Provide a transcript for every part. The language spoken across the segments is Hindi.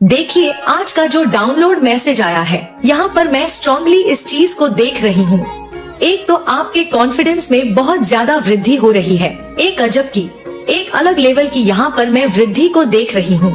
देखिए आज का जो डाउनलोड मैसेज आया है, यहाँ पर मैं स्ट्रांगली इस चीज को देख रही हूँ। एक तो आपके कॉन्फिडेंस में बहुत ज्यादा वृद्धि हो रही है, एक अजब की, एक अलग लेवल की यहाँ पर मैं वृद्धि को देख रही हूँ।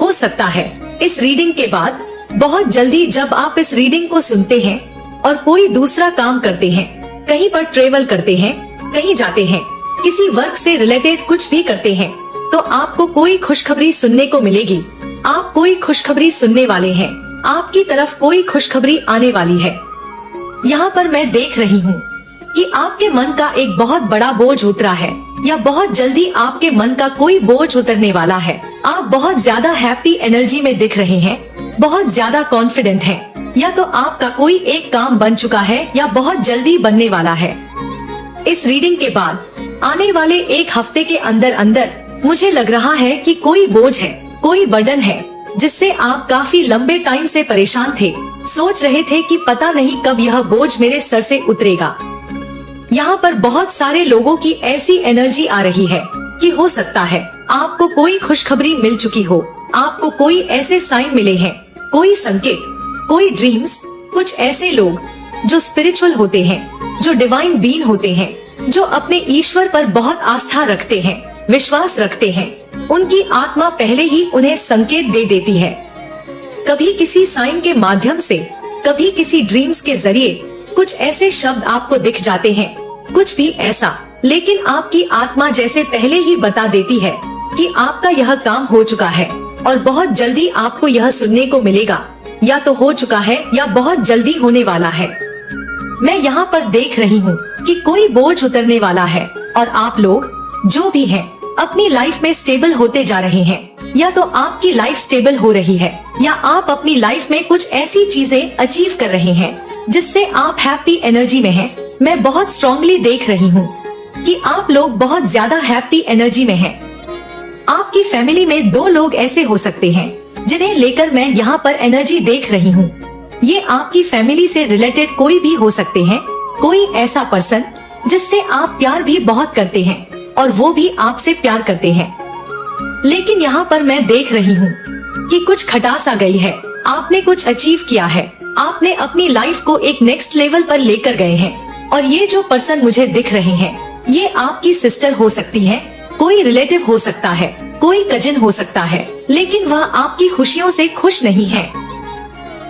हो सकता है इस रीडिंग के बाद बहुत जल्दी जब आप इस रीडिंग को सुनते हैं और कोई दूसरा काम करते हैं, कहीं पर ट्रेवल करते हैं, कहीं जाते हैं, किसी वर्क से रिलेटेड कुछ भी करते हैं, तो आपको कोई खुशखबरी सुनने को मिलेगी। आप कोई खुशखबरी सुनने वाले हैं, आपकी तरफ कोई खुशखबरी आने वाली है। यहाँ पर मैं देख रही हूँ कि आपके मन का एक बहुत बड़ा बोझ उतरा है, या बहुत जल्दी आपके मन का कोई बोझ उतरने वाला है। आप बहुत ज्यादा हैप्पी एनर्जी में दिख रहे हैं, बहुत ज्यादा कॉन्फिडेंट हैं, या तो आपका कोई एक काम बन चुका है या बहुत जल्दी बनने वाला है। इस रीडिंग के बाद आने वाले एक हफ्ते के अंदर अंदर मुझे लग रहा है कि कोई बोझ है, कोई बर्डन है, जिससे आप काफी लंबे टाइम से परेशान थे, सोच रहे थे कि पता नहीं कब यह बोझ मेरे सर से उतरेगा। यहाँ पर बहुत सारे लोगों की ऐसी एनर्जी आ रही है कि हो सकता है आपको कोई खुशखबरी मिल चुकी हो, आपको कोई ऐसे साइन मिले हैं, कोई संकेत, कोई ड्रीम्स। कुछ ऐसे लोग जो स्पिरिचुअल होते हैं, जो डिवाइन बीइंग होते हैं, जो अपने ईश्वर पर बहुत आस्था रखते हैं, विश्वास रखते हैं, उनकी आत्मा पहले ही उन्हें संकेत दे देती है। कभी किसी साइन के माध्यम से, कभी किसी ड्रीम्स के जरिए कुछ ऐसे शब्द आपको दिख जाते हैं, कुछ भी ऐसा, लेकिन आपकी आत्मा जैसे पहले ही बता देती है कि आपका यह काम हो चुका है और बहुत जल्दी आपको यह सुनने को मिलेगा, या तो हो चुका है या बहुत जल्दी होने वाला है। मैं यहाँ पर देख रही हूँ कि कोई बोझ उतरने वाला है और आप लोग जो भी हैं अपनी लाइफ में स्टेबल होते जा रहे हैं, या तो आपकी लाइफ स्टेबल हो रही है, या आप अपनी लाइफ में कुछ ऐसी चीजें अचीव कर रहे हैं जिससे आप हैप्पी एनर्जी में हैं। मैं बहुत स्ट्रांगली देख रही हूँ कि आप लोग बहुत ज्यादा हैप्पी एनर्जी में हैं। आपकी फैमिली में 2 लोग ऐसे हो सकते हैं जिन्हें लेकर मैं यहाँ पर एनर्जी देख रही हूँ। ये आपकी फैमिली से रिलेटेड कोई भी हो सकते हैं, कोई ऐसा पर्सन जिससे आप प्यार भी बहुत करते हैं और वो भी आपसे प्यार करते हैं। लेकिन यहाँ पर मैं देख रही हूँ कि कुछ खटास आ गई है, आपने कुछ अचीव किया है, आपने अपनी लाइफ को एक नेक्स्ट लेवल पर लेकर गए हैं। और ये जो पर्सन मुझे दिख रहे हैं, ये आपकी सिस्टर हो सकती है, कोई रिलेटिव हो सकता है, कोई कजिन हो सकता है, लेकिन वह आपकी खुशियों से खुश नहीं है।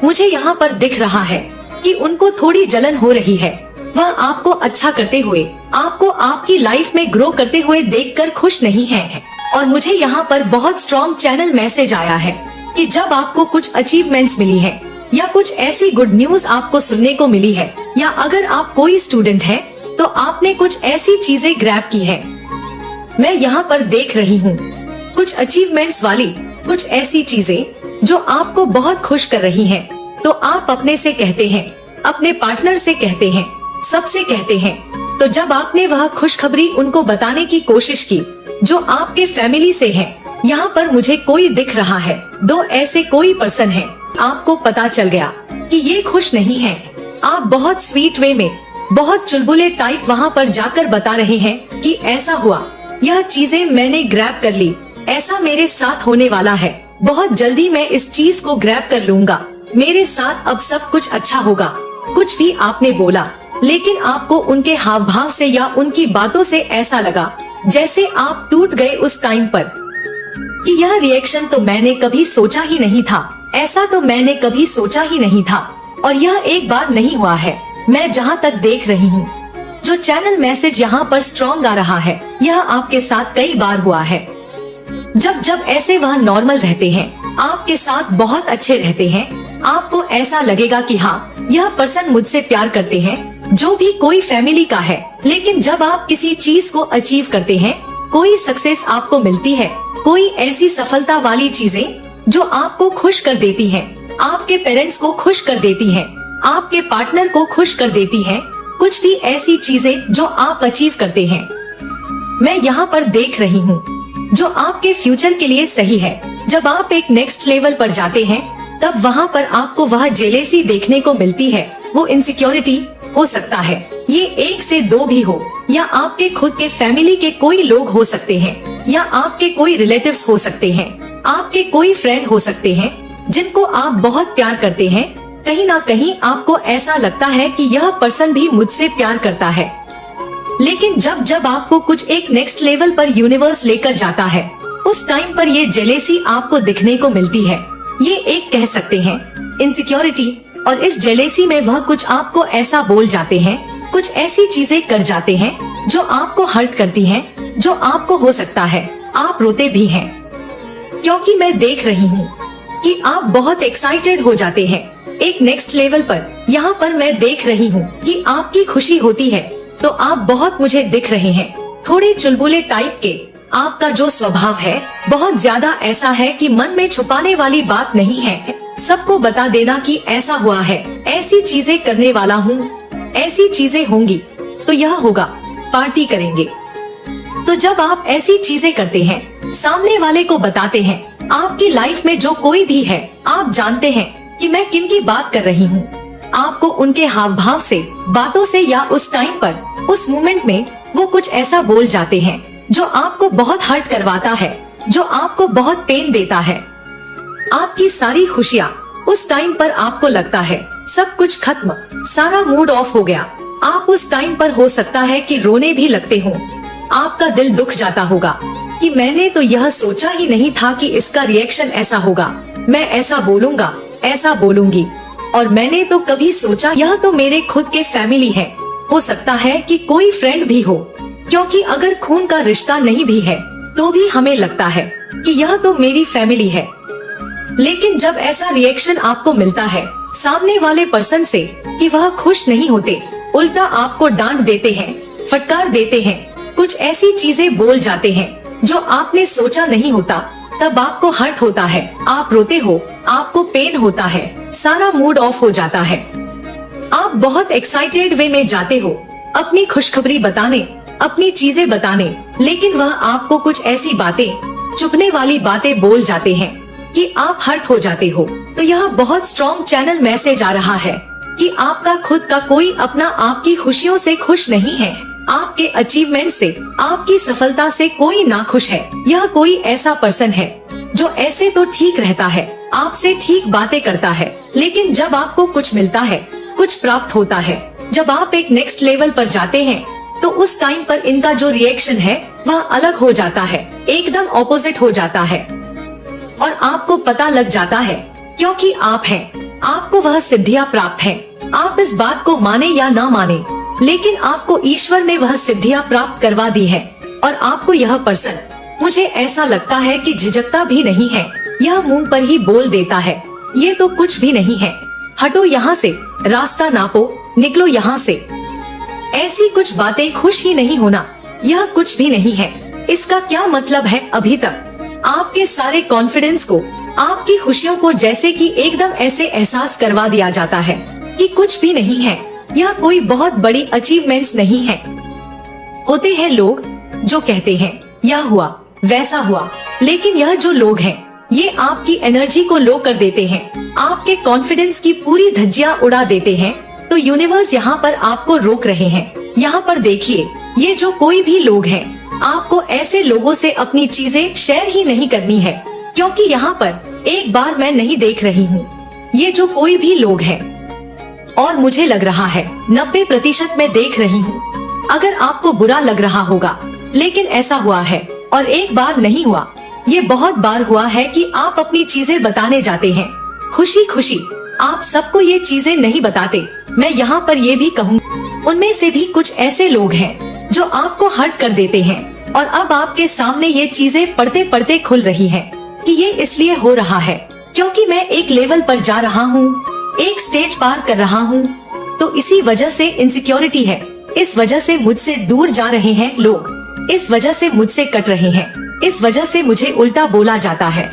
मुझे यहाँ पर दिख रहा है कि उनको थोड़ी जलन हो रही है। वह आपको अच्छा करते हुए, आपको आपकी लाइफ में ग्रो करते हुए देखकर खुश नहीं है। और मुझे यहाँ पर बहुत स्ट्रॉन्ग चैनल मैसेज आया है कि जब आपको कुछ अचीवमेंट्स मिली है, या कुछ ऐसी गुड न्यूज आपको सुनने को मिली है, या अगर आप कोई स्टूडेंट है तो आपने कुछ ऐसी चीजें ग्रैब की है। मैं यहाँ पर देख रही हूँ कुछ अचीवमेंट्स वाली कुछ ऐसी चीजें जो आपको बहुत खुश कर रही हैं। तो आप अपने से कहते हैं, अपने पार्टनर से कहते हैं, सबसे कहते हैं। तो जब आपने वह खुशखबरी उनको बताने की कोशिश की जो आपके फैमिली से है, यहाँ पर मुझे कोई दिख रहा है, 2 ऐसे कोई पर्सन है। आपको पता चल गया कि ये खुश नहीं है। आप बहुत स्वीट वे में, बहुत चुलबुले टाइप वहाँ पर जाकर बता रहे हैं कि ऐसा हुआ, यह चीजें मैंने ग्रैब कर ली, ऐसा मेरे साथ होने वाला है, बहुत जल्दी मैं इस चीज को ग्रैब कर लूंगा, मेरे साथ अब सब कुछ अच्छा होगा। कुछ भी आपने बोला, लेकिन आपको उनके हाव भाव से या उनकी बातों से ऐसा लगा जैसे आप टूट गए उस टाइम पर कि यह रिएक्शन तो मैंने कभी सोचा ही नहीं था, ऐसा तो मैंने कभी सोचा ही नहीं था। और यह एक बार नहीं हुआ है, मैं जहाँ तक देख रही हूँ जो चैनल मैसेज यहाँ पर स्ट्रॉन्ग आ रहा है, यह आपके साथ कई बार हुआ है। जब जब ऐसे वह नॉर्मल रहते हैं, आपके साथ बहुत अच्छे रहते हैं, आपको ऐसा लगेगा कि हाँ यह पर्सन मुझसे प्यार करते हैं, जो भी कोई फैमिली का है। लेकिन जब आप किसी चीज को अचीव करते हैं, कोई सक्सेस आपको मिलती है, कोई ऐसी सफलता वाली चीजें जो आपको खुश कर देती हैं, आपके पेरेंट्स को खुश कर देती हैं, आपके पार्टनर को खुश कर देती हैं, कुछ भी ऐसी चीजें जो आप अचीव करते हैं, मैं यहाँ पर देख रही हूँ जो आपके फ्यूचर के लिए सही है। जब आप एक नेक्स्ट लेवल पर जाते हैं, तब वहाँ पर आपको वह जेलेसी देखने को मिलती है, वो इनसिक्योरिटी हो सकता है, ये 1 से 2 भी हो, या आपके खुद के फैमिली के कोई लोग हो सकते हैं, या आपके कोई रिलेटिव्स हो सकते हैं। आपके कोई फ्रेंड हो सकते हैं जिनको आप बहुत प्यार करते हैं। कहीं ना कहीं आपको ऐसा लगता है कि यह पर्सन भी मुझसे प्यार करता है, लेकिन जब जब आपको कुछ एक नेक्स्ट लेवल पर यूनिवर्स लेकर जाता है, उस टाइम पर ये जेलेसी आपको दिखने को मिलती है। ये एक कह सकते हैं इनसिक्योरिटी, और इस जेलेसी में वह कुछ आपको ऐसा बोल जाते हैं, कुछ ऐसी चीजें कर जाते हैं जो आपको हर्ट करती हैं, जो आपको हो सकता है आप रोते भी हैं, क्योंकि मैं देख रही हूँ कि आप बहुत एक्साइटेड हो जाते हैं एक नेक्स्ट लेवल पर। यहाँ पर मैं देख रही हूँ कि आपकी खुशी होती है, तो आप बहुत मुझे दिख रहे हैं थोड़े चुलबुले टाइप के। आपका जो स्वभाव है बहुत ज्यादा ऐसा है कि मन में छुपाने वाली बात नहीं है, सबको बता देना कि ऐसा हुआ है, ऐसी चीजें करने वाला हूँ, ऐसी चीजें होंगी तो यह होगा, पार्टी करेंगे। तो जब आप ऐसी चीजें करते हैं, सामने वाले को बताते हैं, आपकी लाइफ में जो कोई भी है, आप जानते हैं कि मैं किन की बात कर रही हूँ। आपको उनके हाव भाव से, बातों से या उस टाइम पर, उस मोमेंट में वो कुछ ऐसा बोल जाते हैं जो आपको बहुत हर्ट करवाता है, जो आपको बहुत पेन देता है। आपकी सारी खुशियाँ उस टाइम पर आपको लगता है सब कुछ खत्म, सारा मूड ऑफ हो गया। आप उस टाइम पर हो सकता है कि रोने भी लगते हो। आपका दिल दुख जाता होगा कि मैंने तो यह सोचा ही नहीं था कि इसका रिएक्शन ऐसा होगा, मैं ऐसा बोलूंगा, ऐसा बोलूंगी, और मैंने तो कभी सोचा यह तो मेरे खुद के फैमिली है। हो सकता है कि कोई फ्रेंड भी हो, क्योंकि अगर खून का रिश्ता नहीं भी है तो भी हमें लगता है कि यह तो मेरी फैमिली है। लेकिन जब ऐसा रिएक्शन आपको मिलता है सामने वाले पर्सन से कि वह खुश नहीं होते, उल्टा आपको डांट देते हैं, फटकार देते हैं, कुछ ऐसी चीजें बोल जाते हैं जो आपने सोचा नहीं होता, तब आपको हर्ट होता है, आप रोते हो, आपको पेन होता है, सारा मूड ऑफ हो जाता है। आप बहुत एक्साइटेड वे में जाते हो अपनी खुशखबरी बताने, अपनी चीजें बताने, लेकिन वह आपको कुछ ऐसी बातें, चुभने वाली बातें बोल जाते हैं कि आप हर्ट हो जाते हो। तो यह बहुत स्ट्रॉन्ग चैनल मैसेज आ रहा है कि आपका खुद का कोई अपना आपकी खुशियों से खुश नहीं है, आपके अचीवमेंट से, आपकी सफलता से कोई नाखुश है। यह कोई ऐसा पर्सन है जो ऐसे तो ठीक रहता है, आपसे ठीक बातें करता है, लेकिन जब आपको कुछ मिलता है, कुछ प्राप्त होता है, जब आप एक नेक्स्ट लेवल पर जाते हैं, तो उस टाइम पर इनका जो रिएक्शन है वह अलग हो जाता है, एकदम ऑपोजिट हो जाता है। और आपको पता लग जाता है, क्योंकि आप हैं, आपको वह सिद्धियां प्राप्त हैं। आप इस बात को माने या ना माने, लेकिन आपको ईश्वर ने वह सिद्धियां प्राप्त करवा दी है। और आपको यह पर्सन, मुझे ऐसा लगता है कि झिझकता भी नहीं है, यह मुंह पर ही बोल देता है, ये तो कुछ भी नहीं है, हटो यहाँ से, रास्ता नापो, निकलो यहाँ से। ऐसी कुछ बातें, खुश ही नहीं होना, यह कुछ भी नहीं है। इसका क्या मतलब है? अभी तक आपके सारे कॉन्फिडेंस को, आपकी खुशियों को जैसे कि एकदम ऐसे एहसास करवा दिया जाता है कि कुछ भी नहीं है, यह कोई बहुत बड़ी अचीवमेंट्स नहीं है। होते हैं लोग जो कहते हैं यह हुआ, वैसा हुआ, लेकिन यह जो लोग हैं, ये आपकी एनर्जी को लो कर देते हैं, आपके कॉन्फिडेंस की पूरी धज्जियां उड़ा देते हैं। तो यूनिवर्स यहाँ पर आपको रोक रहे हैं। यहाँ पर देखिए, ये जो कोई भी लोग हैं, आपको ऐसे लोगों से अपनी चीजें शेयर ही नहीं करनी है, क्योंकि यहाँ पर एक बार मैं नहीं देख रही हूँ, ये जो कोई भी लोग हैं, और मुझे लग रहा है 90% मैं देख रही हूँ। अगर आपको बुरा लग रहा होगा, लेकिन ऐसा हुआ है, और एक बार नहीं हुआ, ये बहुत बार हुआ है कि आप अपनी चीजें बताने जाते हैं खुशी खुशी, आप सबको ये चीजें नहीं बताते। मैं यहाँ पर ये भी कहूँ, उनमें से भी कुछ ऐसे लोग हैं जो आपको हर्ट कर देते हैं, और अब आपके सामने ये चीजें पढ़ते पढ़ते खुल रही हैं कि ये इसलिए हो रहा है क्योंकि मैं एक लेवल पर जा रहा हूँ, एक स्टेज पार कर रहा हूँ, तो इसी वजह से इनसिक्योरिटी है, इस वजह से मुझसे दूर जा रहे हैं लोग, इस वजह से मुझसे कट रहे हैं, इस वजह से मुझे उल्टा बोला जाता है,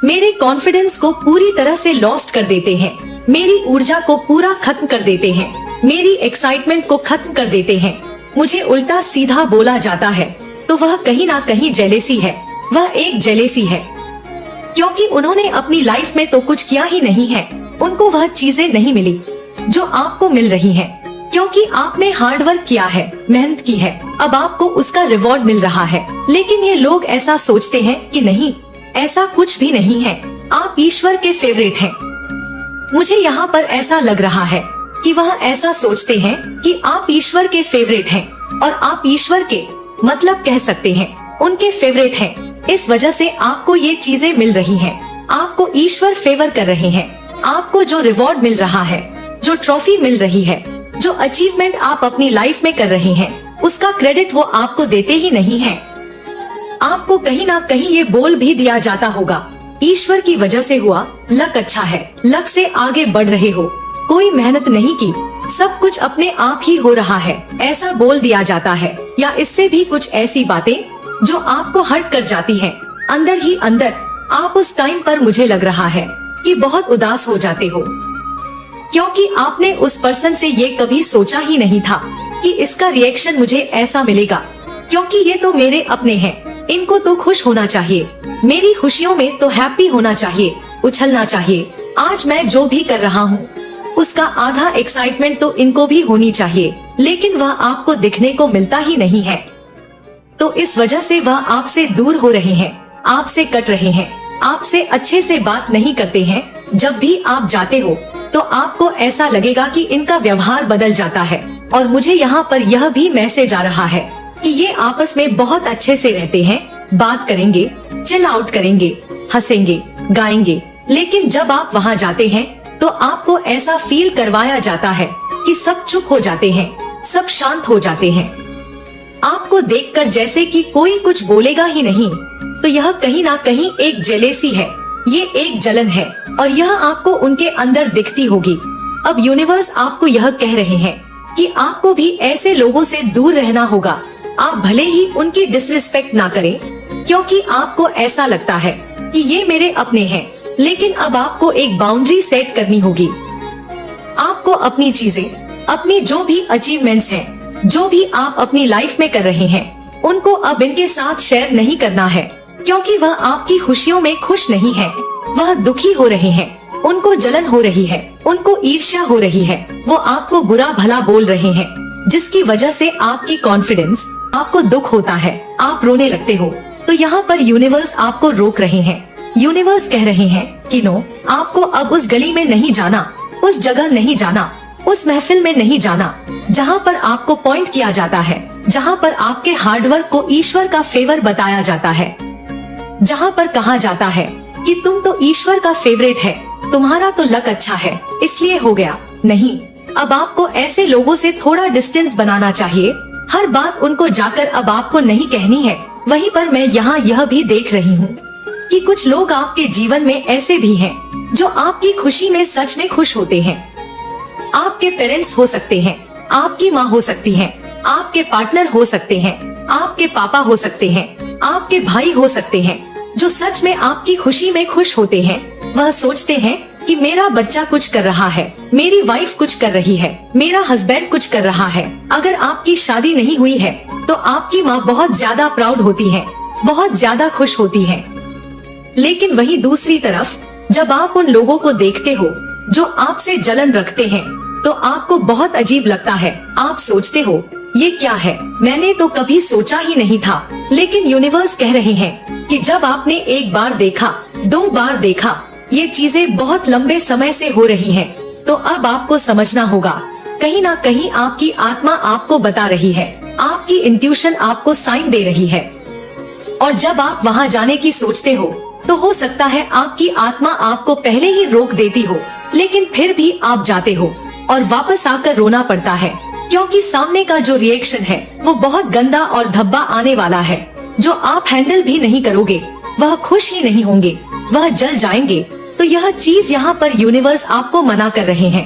मेरे कॉन्फिडेंस को पूरी तरह से लॉस्ट कर देते हैं, मेरी ऊर्जा को पूरा खत्म कर देते हैं, मेरी एक्साइटमेंट को खत्म कर देते हैं, मुझे उल्टा सीधा बोला जाता है। तो वह कहीं ना कहीं जेलेसी है, वह एक जेलेसी है, क्योंकि उन्होंने अपनी लाइफ में तो कुछ किया ही नहीं है, उनको वह चीजें नहीं मिली जो आपको मिल रही हैं, क्योंकि आपने हार्ड वर्क किया है, मेहनत की है, अब आपको उसका रिवॉर्ड मिल रहा है। लेकिन ये लोग ऐसा सोचते हैं कि नहीं, ऐसा कुछ भी नहीं है। आप ईश्वर के फेवरेट हैं। मुझे यहाँ पर ऐसा लग रहा है कि वह ऐसा सोचते हैं कि आप ईश्वर के फेवरेट हैं और आप ईश्वर के मतलब कह सकते हैं उनके फेवरेट हैं। इस वजह से आपको ये चीजें मिल रही हैं। आपको ईश्वर फेवर कर रहे हैं। आपको जो रिवॉर्ड मिल रहा है, जो ट्रॉफी मिल रही है, जो अचीवमेंट आप अपनी लाइफ में कर रहे हैं, उसका क्रेडिट वो आपको देते ही नहीं है। आपको कहीं ना कहीं ये बोल भी दिया जाता होगा, ईश्वर की वजह से हुआ, लक अच्छा है, लक से आगे बढ़ रहे हो, कोई मेहनत नहीं की, सब कुछ अपने आप ही हो रहा है, ऐसा बोल दिया जाता है। या इससे भी कुछ ऐसी बातें जो आपको हर्ट कर जाती हैं। अंदर ही अंदर आप उस टाइम पर मुझे लग रहा है कि बहुत उदास हो जाते हो, क्योंकि आपने उस पर्सन से ये कभी सोचा ही नहीं था कि इसका रिएक्शन मुझे ऐसा मिलेगा, क्योंकि ये तो मेरे अपने हैं, इनको तो खुश होना चाहिए, मेरी खुशियों में तो हैप्पी होना चाहिए, उछलना चाहिए। आज मैं जो भी कर रहा हूँ उसका आधा एक्साइटमेंट तो इनको भी होनी चाहिए, लेकिन वह आपको दिखने को मिलता ही नहीं है। तो इस वजह से वह आपसे दूर हो रहे हैं, आपसे कट रहे हैं, आपसे अच्छे से बात नहीं करते हैं। जब भी आप जाते हो तो आपको ऐसा लगेगा कि इनका व्यवहार बदल जाता है। और मुझे यहाँ पर यह भी मैसेज आ रहा है कि ये आपस में बहुत अच्छे से रहते हैं, बात करेंगे, चिल आउट करेंगे, हंसेंगे, गाएंगे, लेकिन जब आप वहाँ जाते हैं तो आपको ऐसा फील करवाया जाता है कि सब चुप हो जाते हैं, सब शांत हो जाते हैं। आपको देखकर जैसे कि कोई कुछ बोलेगा ही नहीं। तो यह कहीं ना कहीं एक जेलेसी है, ये एक जलन है, और यह आपको उनके अंदर दिखती होगी। अब यूनिवर्स आपको यह कह रहे हैं कि आपको भी ऐसे लोगों से दूर रहना होगा। आप भले ही उनकी डिसरिस्पेक्ट ना करें, क्योंकि आपको ऐसा लगता है कि ये मेरे अपने हैं, लेकिन अब आपको एक बाउंड्री सेट करनी होगी। आपको अपनी चीजें, अपनी जो भी अचीवमेंट्स हैं, जो भी आप अपनी लाइफ में कर रहे हैं, उनको अब इनके साथ शेयर नहीं करना है, क्योंकि वह आपकी खुशियों में खुश नहीं है। वह दुखी हो रहे हैं, उनको जलन हो रही है, उनको ईर्ष्या हो रही है, वो आपको बुरा भला बोल रहे हैं, जिसकी वजह से आपकी कॉन्फिडेंस, आपको दुख होता है, आप रोने लगते हो। तो यहाँ पर यूनिवर्स आपको रोक रहे हैं। यूनिवर्स कह रहे हैं कि नो, आपको अब उस गली में नहीं जाना, उस जगह नहीं जाना, उस महफिल में नहीं जाना, जहाँ पर आपको पॉइंट किया जाता है, जहाँ पर आपके हार्डवर्क को ईश्वर का फेवर बताया जाता है, जहाँ पर कहा जाता है कि तुम तो ईश्वर का फेवरेट है, तुम्हारा तो लक अच्छा है, इसलिए हो गया। नहीं, अब आपको ऐसे लोगों से थोड़ा डिस्टेंस बनाना चाहिए। हर बात उनको जाकर अब आपको नहीं कहनी है। वहीं पर मैं यहाँ यह भी देख रही हूँ कि कुछ लोग आपके जीवन में ऐसे भी हैं जो आपकी खुशी में सच में खुश होते हैं। आपके पेरेंट्स हो सकते हैं, आपकी माँ हो सकती है, आपके पार्टनर हो सकते हैं, आपके पापा हो सकते हैं, आपके भाई हो सकते हैं, जो सच में आपकी खुशी में खुश होते हैं। वह सोचते हैं कि मेरा बच्चा कुछ कर रहा है, मेरी वाइफ कुछ कर रही है, मेरा हस्बैंड कुछ कर रहा है। अगर आपकी शादी नहीं हुई है तो आपकी माँ बहुत ज्यादा प्राउड होती है, बहुत ज्यादा खुश होती है। लेकिन वहीं दूसरी तरफ जब आप उन लोगों को देखते हो जो आपसे जलन रखते हैं, तो आपको बहुत अजीब लगता है। आप सोचते हो ये क्या है, मैंने तो कभी सोचा ही नहीं था। लेकिन यूनिवर्स कह रहे हैं कि जब आपने एक बार देखा, 2 बार देखा, ये चीजें बहुत लंबे समय से हो रही हैं, तो अब आपको समझना होगा। कहीं ना कहीं आपकी आत्मा आपको बता रही है, आपकी इंट्यूशन आपको साइन दे रही है। और जब आप वहाँ जाने की सोचते हो तो हो सकता है आपकी आत्मा आपको पहले ही रोक देती हो, लेकिन फिर भी आप जाते हो और वापस आकर रोना पड़ता है, क्योंकि सामने का जो रिएक्शन है वो बहुत गंदा और धब्बा आने वाला है, जो आप हैंडल भी नहीं करोगे। वह खुश ही नहीं होंगे, वह जल जाएंगे। तो यह चीज यहाँ पर यूनिवर्स आपको मना कर रहे हैं।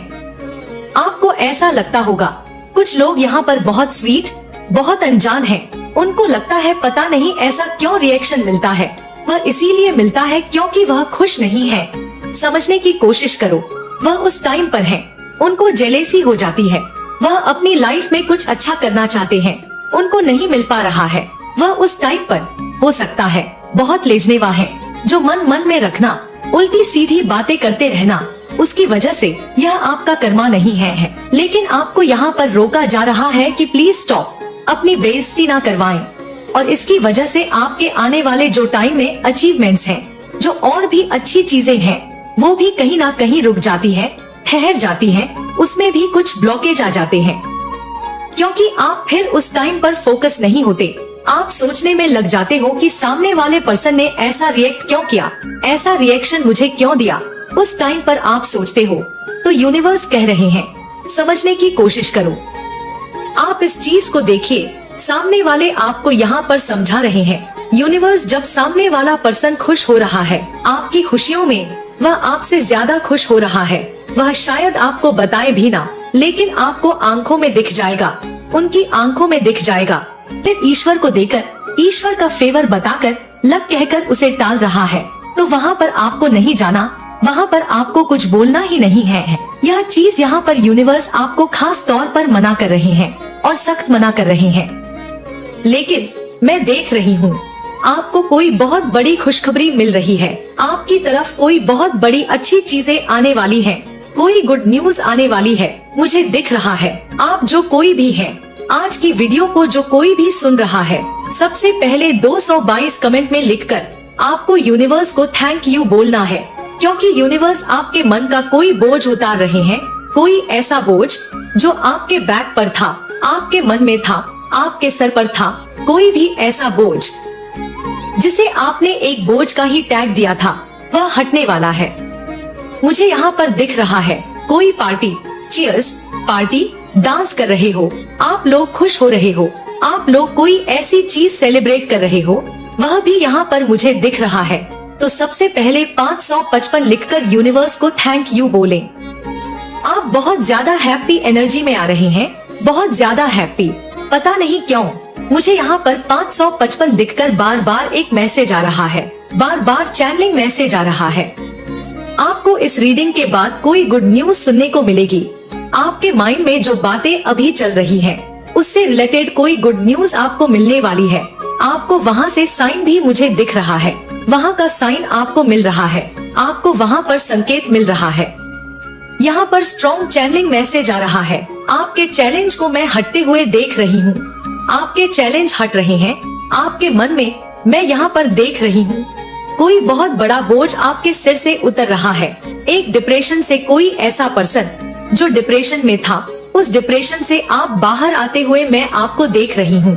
आपको ऐसा लगता होगा कुछ लोग यहाँ पर बहुत स्वीट, बहुत अनजान हैं। उनको लगता है पता नहीं ऐसा क्यों रिएक्शन मिलता है। वह इसीलिए मिलता है क्योंकि वह खुश नहीं है। समझने की कोशिश करो, वह उस टाइम पर है, उनको जेलेसी हो जाती है। वह अपनी लाइफ में कुछ अच्छा करना चाहते हैं, उनको नहीं मिल पा रहा है। वह उस टाइप पर हो सकता है बहुत लेजनेवा है, जो मन मन में रखना, उल्टी सीधी बातें करते रहना, उसकी वजह से यह आपका कर्मा नहीं है। लेकिन आपको यहाँ पर रोका जा रहा है कि प्लीज स्टॉप, अपनी बेइज्जती ना करवाएं। और इसकी वजह से आपके आने वाले जो टाइम में अचीवमेंट्स हैं, जो और भी अच्छी चीजें हैं वो भी कहीं ना कहीं रुक जाती हैं, ठहर जाती हैं, उसमें भी कुछ ब्लॉकेज आ जाते हैं। क्योंकि आप फिर उस टाइम पर फोकस नहीं होते। आप सोचने में लग जाते हो कि सामने वाले पर्सन ने ऐसा रिएक्ट क्यों किया, ऐसा रिएक्शन मुझे क्यों दिया। उस टाइम पर आप सोचते हो तो यूनिवर्स कह रहे हैं समझने की कोशिश करो। आप इस चीज को देखिए, सामने वाले आपको यहाँ पर समझा रहे हैं। यूनिवर्स जब सामने वाला पर्सन खुश हो रहा है आपकी खुशियों में, वह आपसे ज्यादा खुश हो रहा है। वह शायद आपको बताए भी ना, लेकिन आपको आंखों में दिख जाएगा, उनकी आंखों में दिख जाएगा। फिर ईश्वर को देकर, ईश्वर का फेवर बताकर, लग कहकर उसे टाल रहा है। तो वहाँ पर आपको नहीं जाना, वहाँ पर आपको कुछ बोलना ही नहीं है। यह चीज यहाँ पर यूनिवर्स आपको खास तौर पर मना कर रहे हैं और सख्त मना कर रहे हैं। लेकिन मैं देख रही हूँ आपको कोई बहुत बड़ी खुशखबरी मिल रही है। आपकी तरफ कोई बहुत बड़ी अच्छी चीजें आने वाली है, कोई गुड न्यूज आने वाली है, मुझे दिख रहा है। आप जो कोई भी है, आज की वीडियो को जो कोई भी सुन रहा है, सबसे पहले 222 कमेंट में लिखकर आपको यूनिवर्स को थैंक यू बोलना है। क्योंकि यूनिवर्स आपके मन का कोई बोझ उतार रहे हैं, कोई ऐसा बोझ जो आपके बैक पर था, आपके मन में था, आपके सर पर था, कोई भी ऐसा बोझ जिसे आपने एक बोझ का ही टैग दिया था, वह हटने वाला है। मुझे यहाँ पर दिख रहा है कोई पार्टी, चीयर्स, पार्टी, डांस कर रहे हो, आप लोग खुश हो रहे हो, आप लोग कोई ऐसी चीज सेलिब्रेट कर रहे हो, वह भी यहाँ पर मुझे दिख रहा है। तो सबसे पहले 555 लिखकर यूनिवर्स को थैंक यू बोलें। आप बहुत ज्यादा हैप्पी एनर्जी में आ रहे हैं, बहुत ज्यादा हैप्पी। पता नहीं क्यों मुझे यहाँ पर 555 दिखकर बार बार एक मैसेज आ रहा है, बार बार चैनलिंग मैसेज आ रहा है। आपको इस रीडिंग के बाद कोई गुड न्यूज सुनने को मिलेगी। आपके माइंड में जो बातें अभी चल रही हैं, उससे रिलेटेड कोई गुड न्यूज आपको मिलने वाली है। आपको वहाँ से साइन भी मुझे दिख रहा है, वहाँ का साइन आपको मिल रहा है, आपको वहाँ पर संकेत मिल रहा है। यहाँ पर स्ट्रॉन्ग चैनलिंग मैसेज आ रहा है। आपके चैलेंज को मैं हटते हुए देख रही हूँ, आपके चैलेंज हट रहे हैं। आपके मन में मैं यहाँ पर देख रही हूँ कोई बहुत बड़ा बोझ आपके सिर से उतर रहा है। एक डिप्रेशन से कोई ऐसा पर्सन जो डिप्रेशन में था, उस डिप्रेशन से आप बाहर आते हुए मैं आपको देख रही हूँ।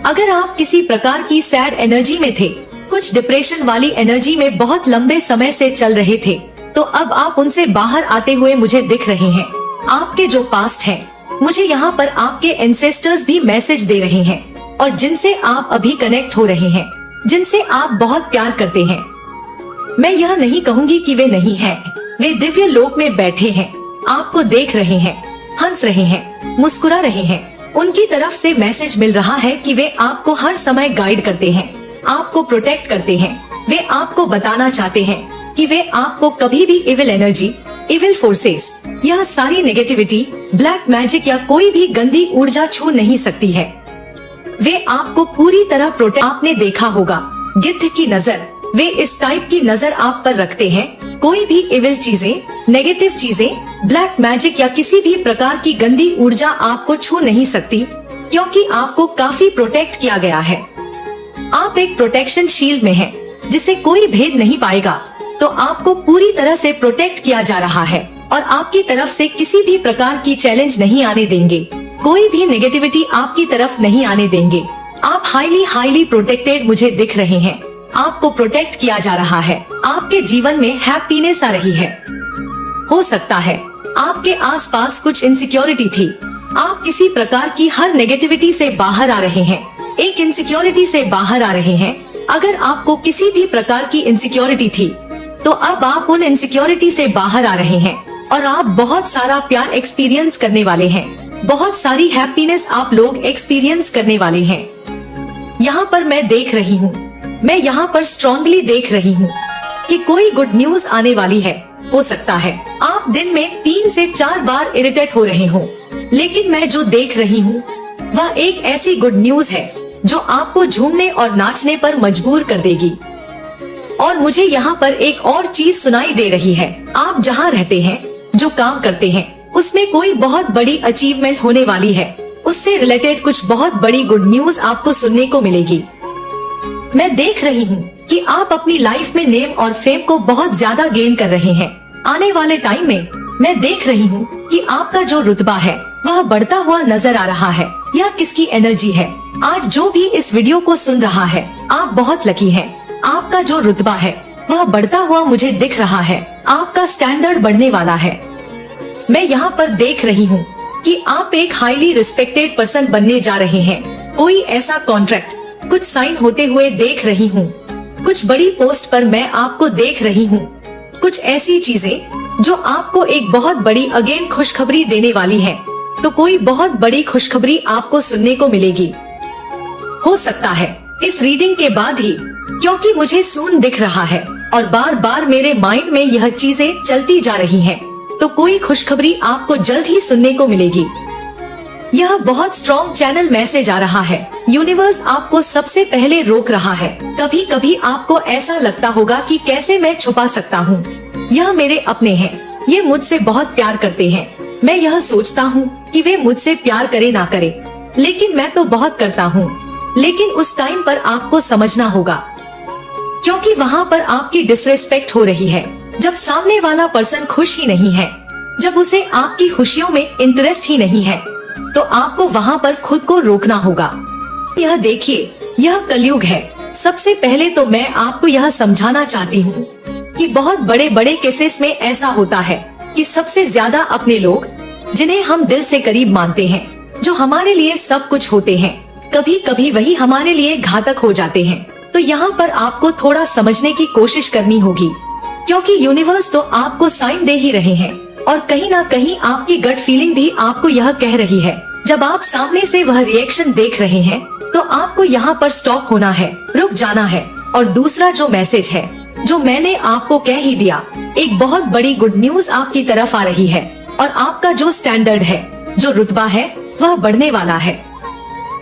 अगर आप किसी प्रकार की सैड एनर्जी में थे, कुछ डिप्रेशन वाली एनर्जी में बहुत लंबे समय से चल रहे थे, तो अब आप उनसे बाहर आते हुए मुझे दिख रहे हैं। आपके जो पास्ट है, मुझे यहाँ पर आपके एंसेस्टर्स भी मैसेज दे रहे हैं, और जिनसे आप अभी कनेक्ट हो रहे हैं, जिनसे आप बहुत प्यार करते हैं। मैं यह नहीं कहूँगी कि वे नहीं हैं, वे दिव्य लोक में बैठे हैं, आपको देख रहे हैं, हंस रहे हैं, मुस्कुरा रहे हैं। उनकी तरफ से मैसेज मिल रहा है कि वे आपको हर समय गाइड करते हैं, आपको प्रोटेक्ट करते हैं। वे आपको बताना चाहते हैं कि वे आपको कभी भी इविल एनर्जी, इविल फोर्सेस, यह सारी नेगेटिविटी, ब्लैक मैजिक या कोई भी गंदी ऊर्जा छू नहीं सकती है। वे आपको पूरी तरह प्रोटेक्ट। आपने देखा होगा गिद्ध की नजर, वे इस टाइप की नजर आप पर रखते हैं। कोई भी इविल चीजें, नेगेटिव चीजें, ब्लैक मैजिक या किसी भी प्रकार की गंदी ऊर्जा आपको छू नहीं सकती, क्योंकि आपको काफी प्रोटेक्ट किया गया है। आप एक प्रोटेक्शन शील्ड में हैं, जिसे कोई भेद नहीं पाएगा। तो आपको पूरी तरह से प्रोटेक्ट किया जा रहा है, और आपकी तरफ से किसी भी प्रकार की चैलेंज नहीं आने देंगे, कोई भी नेगेटिविटी आपकी तरफ नहीं आने देंगे। आप हाईली प्रोटेक्टेड मुझे दिख रहे हैं, आपको प्रोटेक्ट किया जा रहा है। आपके जीवन में हैप्पीनेस आ रही है। हो सकता है आपके आसपास कुछ इनसिक्योरिटी थी, आप किसी प्रकार की हर नेगेटिविटी से बाहर आ रहे हैं, एक इनसिक्योरिटी से बाहर आ रहे हैं। अगर आपको किसी भी प्रकार की इनसिक्योरिटी थी, तो अब आप उन इनसिक्योरिटी से बाहर आ रहे हैं, और आप बहुत सारा प्यार एक्सपीरियंस करने वाले हैं, बहुत सारी हैप्पीनेस आप लोग एक्सपीरियंस करने वाले हैं। यहाँ पर मैं देख रही हूँ, मैं यहाँ पर स्ट्रांगली देख रही हूँ कि कोई गुड न्यूज आने वाली है। हो सकता है आप दिन में 3 से 4 बार इरिटेट हो रहे हो, लेकिन मैं जो देख रही हूँ वह एक ऐसी गुड न्यूज है जो आपको झूमने और नाचने पर मजबूर कर देगी। और मुझे यहाँ पर एक और चीज सुनाई दे रही है। आप जहाँ रहते हैं, जो काम करते हैं, उसमें कोई बहुत बड़ी अचीवमेंट होने वाली है। उससे रिलेटेड कुछ बहुत बड़ी गुड न्यूज आपको सुनने को मिलेगी। मैं देख रही हूँ कि आप अपनी लाइफ में नेम और फेम को बहुत ज्यादा गेन कर रहे हैं। आने वाले टाइम में मैं देख रही हूँ कि आपका जो रुतबा है वह बढ़ता हुआ नजर आ रहा है। यह किसकी एनर्जी है? आज जो भी इस वीडियो को सुन रहा है, आप बहुत लकी हैं। आपका जो रुतबा है वह बढ़ता हुआ मुझे दिख रहा है। आपका स्टैंडर्ड बढ़ने वाला है। मैं यहाँ पर देख रही हूँ कि आप एक हाईली रिस्पेक्टेड पर्सन बनने जा रहे हैं। कोई ऐसा कॉन्ट्रैक्ट कुछ साइन होते हुए देख रही हूँ। कुछ बड़ी पोस्ट पर मैं आपको देख रही हूँ। कुछ ऐसी चीजें जो आपको एक बहुत बड़ी अगेन खुशखबरी देने वाली है। तो कोई बहुत बड़ी खुशखबरी आपको सुनने को मिलेगी। हो सकता है इस रीडिंग के बाद ही, क्योंकि मुझे सून दिख रहा है और बार बार मेरे माइंड में यह चीजें चलती जा रही हैं, तो कोई खुशखबरी आपको जल्द ही सुनने को मिलेगी। यह बहुत स्ट्रॉन्ग चैनल मैसेज आ रहा है। यूनिवर्स आपको सबसे पहले रोक रहा है। कभी कभी आपको ऐसा लगता होगा कि कैसे मैं छुपा सकता हूँ, यह मेरे अपने हैं, ये मुझसे बहुत प्यार करते हैं। मैं यह सोचता हूँ कि वे मुझसे प्यार करे ना करे, लेकिन मैं तो बहुत करता हूँ। लेकिन उस टाइम पर आपको समझना होगा, क्योंकि वहाँ पर आपकी डिसरेस्पेक्ट हो रही है। जब सामने वाला पर्सन खुश ही नहीं है, जब उसे आपकी खुशियों में इंटरेस्ट ही नहीं है, तो आपको वहाँ पर खुद को रोकना होगा। यह देखिए, यह कलयुग है। सबसे पहले तो मैं आपको यह समझाना चाहती हूँ कि बहुत बड़े बड़े केसेस में ऐसा होता है कि सबसे ज्यादा अपने लोग, जिन्हें हम दिल से करीब मानते हैं, जो हमारे लिए सब कुछ होते हैं, कभी कभी वही हमारे लिए घातक हो जाते हैं। तो यहाँ पर आपको थोड़ा समझने की कोशिश करनी होगी, क्योंकि यूनिवर्स तो आपको साइन दे ही रहे हैं और कहीं ना कहीं आपकी गट फीलिंग भी आपको यह कह रही है। जब आप सामने से वह रिएक्शन देख रहे हैं, तो आपको यहाँ पर स्टॉप होना है, रुक जाना है। और दूसरा जो मैसेज है, जो मैंने आपको कह ही दिया, एक बहुत बड़ी गुड न्यूज आपकी तरफ आ रही है और आपका जो स्टैंडर्ड है, जो रुतबा है, वह बढ़ने वाला है।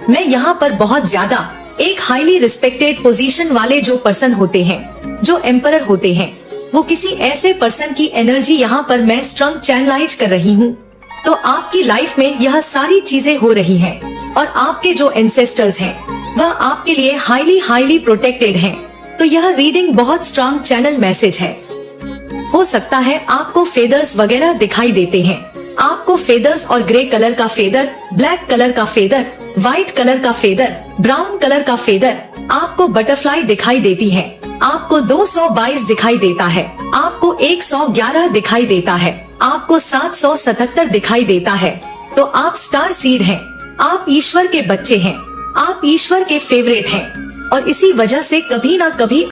मैं यहाँ पर बहुत ज्यादा एक हाईली रिस्पेक्टेड पोजीशन वाले जो पर्सन होते हैं, जो एम्परर होते हैं, वो किसी ऐसे पर्सन की एनर्जी यहाँ पर मैं स्ट्रॉन्ग चैनलाइज कर रही हूँ। तो आपकी लाइफ में यह सारी चीजें हो रही हैं और आपके जो एंसेस्टर्स हैं, वह आपके लिए हाईली प्रोटेक्टेड हैं। तो यह रीडिंग बहुत स्ट्रॉन्ग चैनल मैसेज है। हो सकता है आपको फेदर्स वगैरह दिखाई देते हैं। आपको फेदर्स और ग्रे कलर का फेदर, ब्लैक कलर का फेदर, व्हाइट कलर का फेदर, ब्राउन कलर का फेदर, आपको बटरफ्लाई दिखाई देती है। आपको 222 दिखाई देता है, आपको 111 दिखाई देता है, आपको 777 दिखाई देता है। तो आप स्टार सीड हैं, आप ईश्वर के बच्चे हैं, आप ईश्वर के फेवरेट हैं और इसी वजह से कभी ना कभी